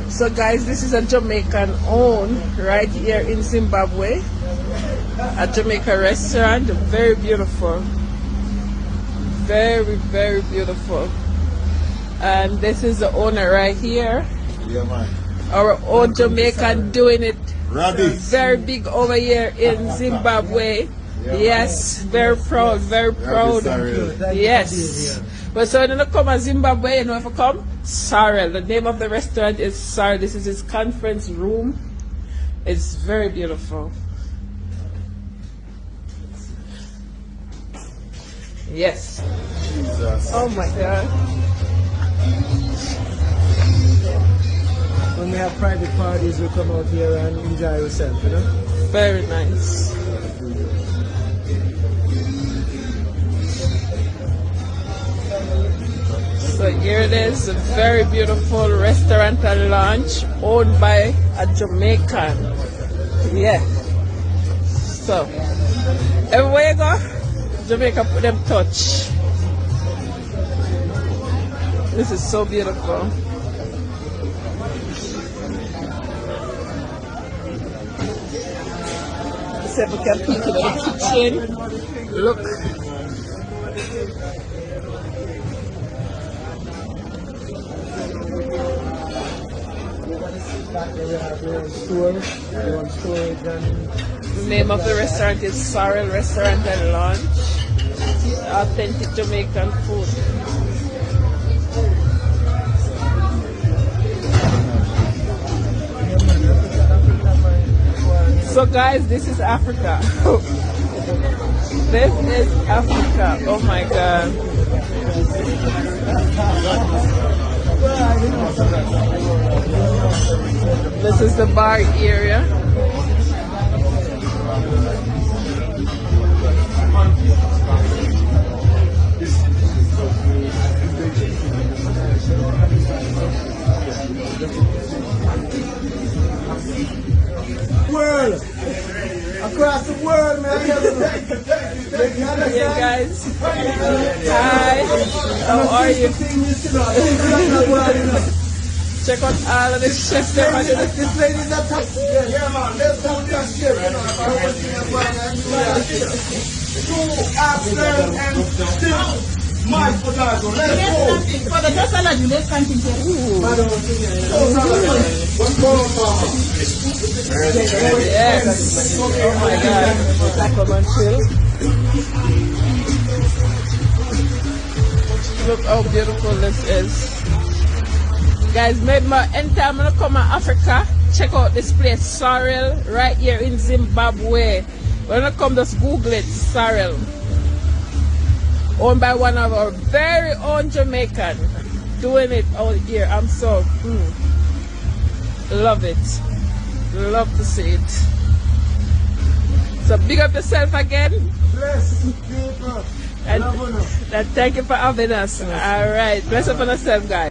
So guys, this is a Jamaican owned right here in Zimbabwe. A Jamaican restaurant, very beautiful. Very, very beautiful. And this is the owner right here. Yeah, man. Our own Jamaican doing it Rabbit. very big over here in Zimbabwe. Yes, very proud, very proud. Yes. But so when you come to Zimbabwe, you know if you come? Sorrel. The name of the restaurant is Sorrel. This is his conference room. It's very beautiful. Yes. Jesus. Oh my God. When we have private parties, we come out here and enjoy ourselves, you know? Very nice. So here it is, a very beautiful restaurant and lounge owned by a Jamaican. Yeah. So, everywhere you go, Jamaica put them touch. This is so beautiful. So we can peek into the kitchen. Look. The name of the restaurant is Sorrel Restaurant and Lounge. Authentic Jamaican food. So guys, this is Africa. This is Africa. Oh my God. This is the bar area. World! Across the world, man! Yeah, guys. Hi. How are you? Check out all of the chefs there. This lady's a top. Yeah, man. Let's talk that shit. Two absent and still my potato. Let's go. For the best salad, you let's continue. What's going on? Yes. Oh my God. Come and chill. Look how beautiful this is. Guys, maybe anytime I'm gonna come to Africa, check out this place, Sorrel, right here in Zimbabwe. When I come, just Google it, Sorrel. Owned by one of our very own Jamaican, doing it out here. I'm so love it. Love to see it. So big up yourself again. Bless people. And thank you for having us. All right. Bless up on yourself, guys.